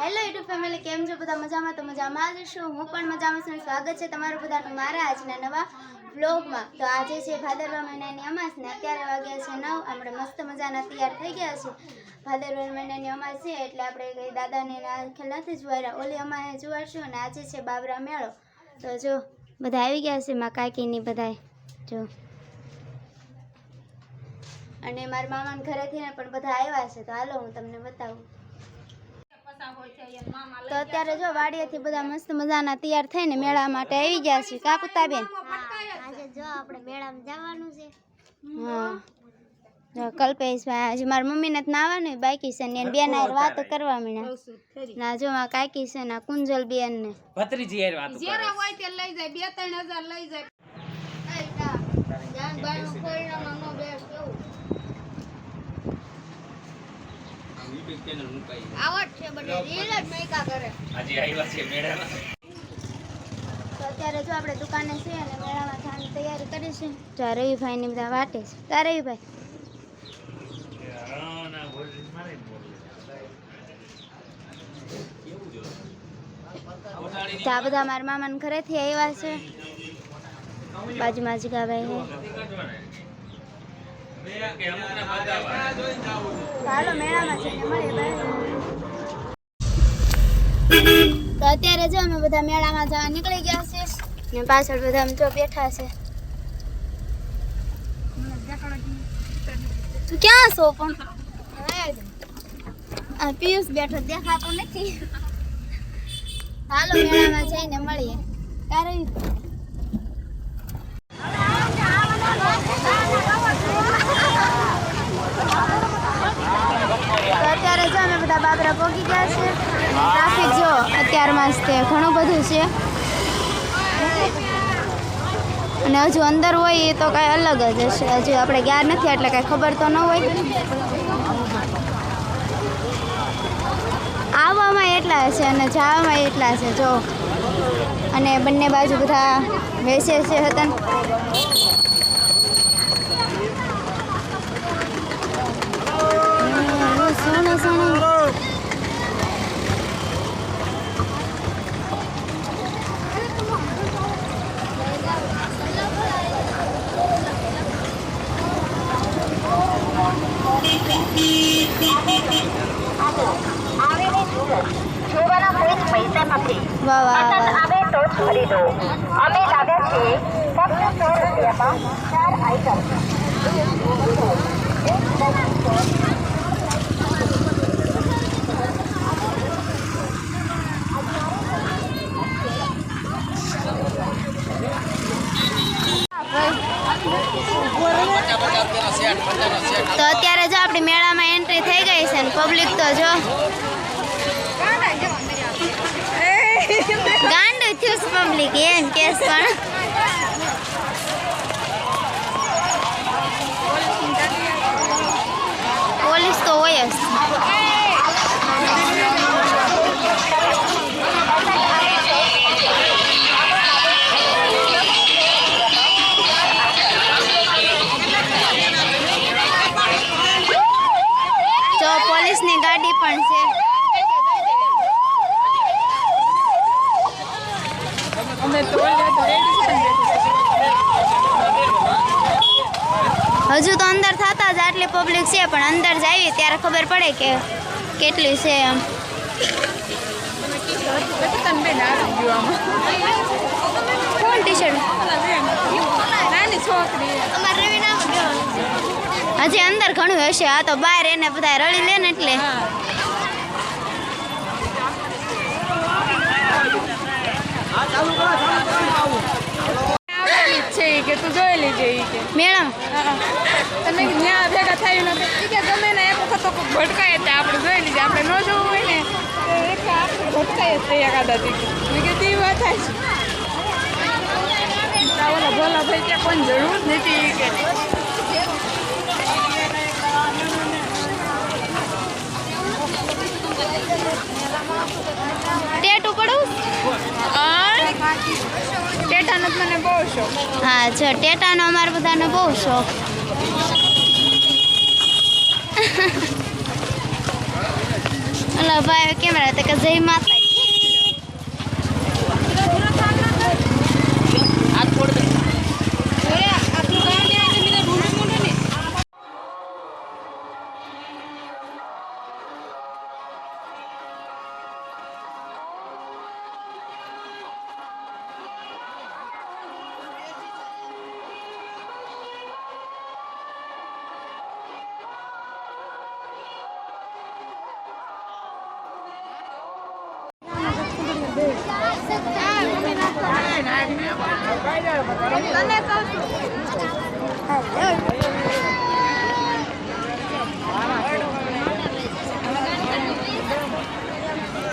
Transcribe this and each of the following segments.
Hello YouTube family, કેમ છો બધા? મજામાં? તો મજામાં જ છું, હું પણ મજામાં છું. સ્વાગત છે તમારું બધાનું મારા આજના નવા વ્લોગમાં. તો આજે છે ભાદરવા મહિનાની અમાસ ને અત્યારે વાગ્યા છે 9. આપણે મસ્ત મજાના તૈયાર થઈ ગયા છે. ભાદરવા મહિનાની અમાસ છે એટલે આપણે દાદાને ખેલ નથી જોવાયા, ઓલી અમાએ જોવાશું. અને આજે છે બાબરા મેળો. તો જો બધા આવી ગયા છે, મારા કાકીની બધાય જો, અને મારા મામાના ઘરેથી ને પણ બધા આવ્યા છે. તો હાલો હું તમને બતાવું. તો અત્યારે જો વાડીએથી બધા મસ્ત મજાના તૈયાર થઈને મેળા માટે આવી ગયા છે. કા કુતાબેન? આજે જો આપણે મેળામાં જવાનું છે. હા જો કલ્પેશભાઈ, હજી મારી મમ્મીને જ નાવાનું બાકી છે ને બેન હારે વાતો કરવા માંડ્યા. ના જો મારા કાકી છે ને કુંજલ બેન ને ભત્રીજી હારે વાતો કરે. જેરા હોય તે લઈ જાય, 2-3 હજાર લઈ જાય. જાન બાનું કોઈનામાં નો બેસ કેવું આવટ છે, બધે રીલ જ મેકા કરે. આજે આવ્યા છે મેળામાં. તો અત્યારે જો આપણે દુકાને છીએ અને મેળામાં જવાની તૈયારી કરીશું. જો રવિભાઈ ને બધા વાટે છે. કા રવિભાઈ? આ બધા મારા મામાના ઘરેથી આવ્યા છે. બાજુમાં જીગાભાઈ છે. ચાલો મેળામાં જઈને મળીએ. તો અત્યારે જો અમે બધા મેળામાં જવા નીકળી ગયા છે ને પાછળ બધા અમે જો બેઠા છે. તું ક્યાં છો પણ? પિયુષ બેઠો દેખાતો નથી. હાલો મેળામાં જઈને મળીએ. તારે તો અત્યારે જો અમે બધા બાબરા પહોંચી ગયા છે. ટ્રાફિક જો અત્યારમાં જ તે ઘણું બધું છે, અને હજુ અંદર હોય એ તો કાંઈ અલગ જ હશે. હજુ આપણે ગયા નથી એટલે કાંઈ ખબર તો ન હોય. આવવામાં એટલા છે અને જવામાં એટલા છે જો, અને બંને બાજુ બધા બેસે છે હતા. સોનું સોનું જોવાના કોઈ જ પૈસા નથી. વાહ વાહ પસંદ વાહ. આવે તો જ ખરીદો. અમે લાવ્યા છે ફક્ત 100 રૂપિયામાં 4 આઈટમ. તો અત્યારે જો આપણી મેળામાં એન્ટ્રી થઈ ગઈ છે ને પબ્લિક તો જો ગાંડું થયું પબ્લિક એમ કેસ. પણ પોલીસ તો હોય જ. જો પોલીસની ગાડી પણ છે. હજુ તો અંદર થતા જ આટલી પબ્લિક છે, પણ અંદર જાવી ત્યારે ખબર પડે કે કેટલી છે એમ. કોણ ટી-શર્ટ? હજી અંદર ઘણું હશે. આ તો બહાર એને બધા રળી લે ને એટલે. છે કે તું જોઈ લેજે કે મેળા તમે ત્યાં ભેગા થયું નથી કે ગમે ને એક વખત તો ભટકાય એટલે આપણે જોઈ લીધે. આપણે ન જોવું હોય ને તો એક આપણે ભટકાય જ તૈયાર કાઢા હતી કે તી વાત થાય છે. ઓલા ભોલા ભાઈ ત્યાં કોઈ જરૂર જ નથી કે ટેટુ પડું. ટેટાનો મને બહુ શોખ. હા જો ટેટાનો અમારે બધાને બહુ શોખ. ઓલા ભાઈ કેમેરા તો કે જય માતાજી. હાથ છોડ દે.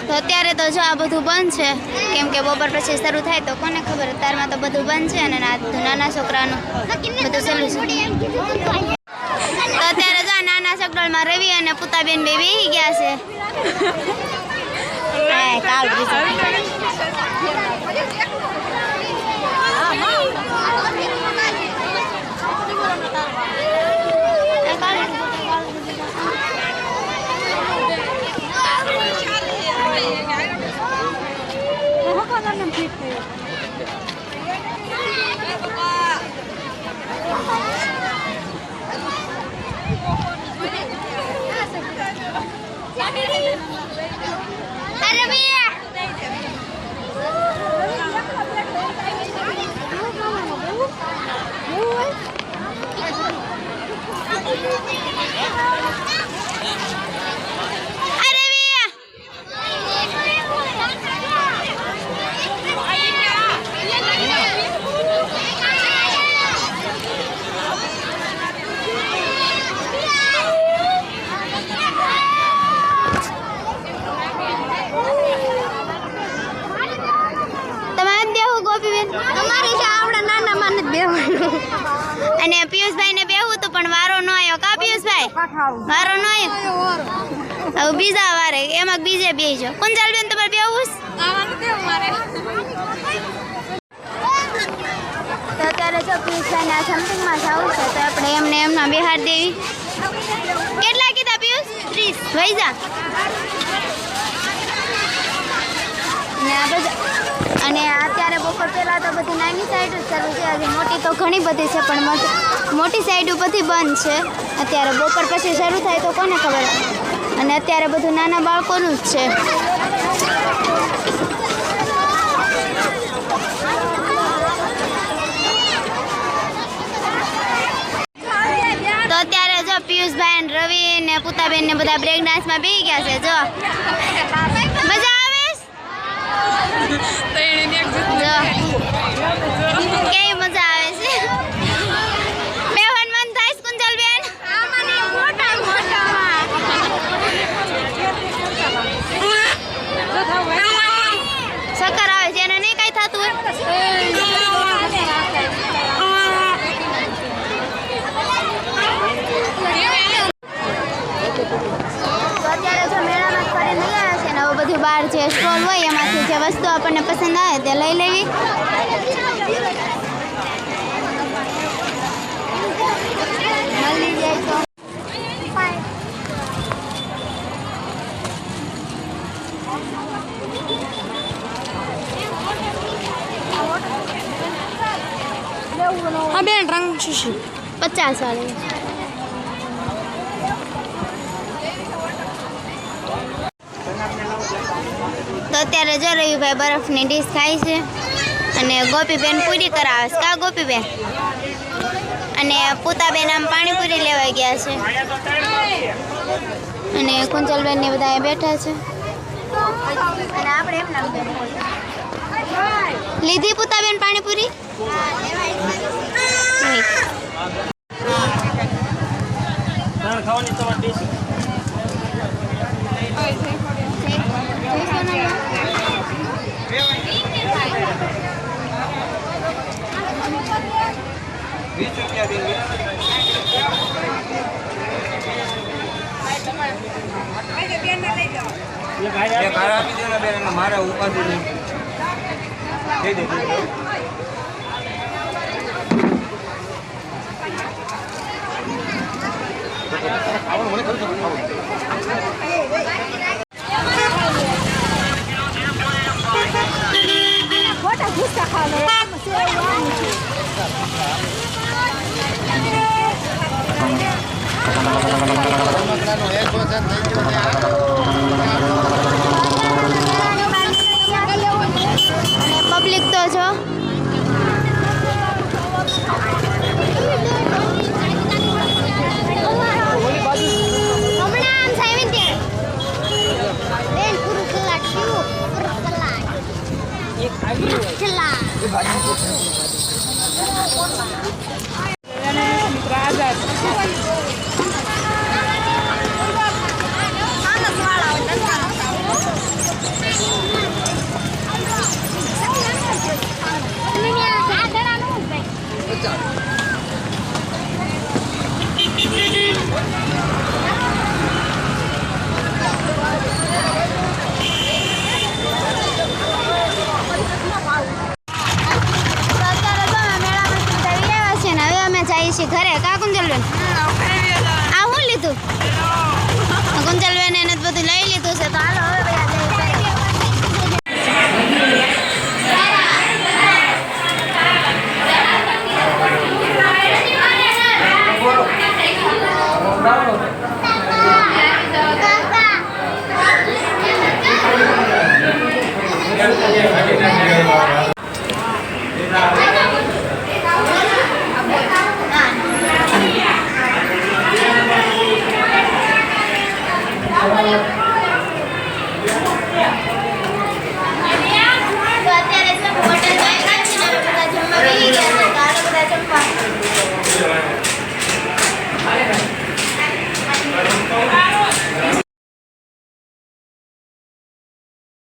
તો અત્યારે તો જો આ બધું બંધ છે કેમ કે બપોર પછી શરૂ થાય તો કોને ખબર અત્યારમાં તો બધું બંધ છે અને આ નાના છોકરાનું બધું ચાલુ છે. તો અત્યારે જો આ નાના સગડોળમાં રવિ અને પુતાબેન બે બેહી ગયા છે. હા, કાલ અને પિયુષભાઈ ને બેહું તો પણ વારો ન આવ્યો. કા પિયુષભાઈ વારો ન આવ્યો. હવે બીજા વારે એમાં બીજે બેસજો. કુંજલબેન તમારે બેહું તો અત્યારે જો પિયુષભાઈ ને આ સમથિંગમાં જવું છે તો આપણે એમને એમના બિહાર દેવી. કેટલા કીધા પિયુષ? 30 વૈજા ને આ બધા. અને અત્યારે બપોર પહેલાં તો બધી નાની સાઈડ જ શરૂ છે. હજી મોટી તો ઘણી બધી છે પણ મોટી સાઈડ બધી બંધ છે. અત્યારે બપોર પછી શરૂ થાય તો કોને ખબર. અને અત્યારે બધું નાના બાળકોનું જ છે. તો અત્યારે જો પિયુષભાઈ ને રવિ ને પુતાબેન ને બધા બ્રેક ડાન્સમાં બેસી ગયા છે. જો મજા કેવી મજા આવે છે. બેહન મન થાય કુંજલબેન. ચક્કર આવે છે એને નહીં કઈ થતું હોય. અત્યારે જો મેળામાં ફરી નહીં આવે છે ને હવે બધું બહાર જે સ્ટોલ હોય એમાંથી જે વસ્તુ આપણને પસંદ આવે તે લઈ લેવી. મળી જાય તો હા બેન રંગ શું 50 વાળી. તો અત્યારે જો રવિભાઈ બરફની ડીશ ખાય છે અને ગોપીબેન પૂરી કરાવે છે. કા ગોપીબેન? અને પૂતાબેન આમ પાણીપુરી લેવા ગયા છે અને કુંજલબેન ને બધા બેઠા છે. અને આપણે એમ નામ લીધી પૂતાબેન પાણીપુરી. ખાવાની તમારી ડીશ. મારા ઉપાધિ દઈ દે. બેન પૂરું કલાક થયું પૂરું કલાક મિત્ર આઝાદ ઘરે કા કુંજલબેન આ હું લીધું કુંજલબેન એને બધું લઈ લીધું છે તો હાલો હવે બધા જઈએ.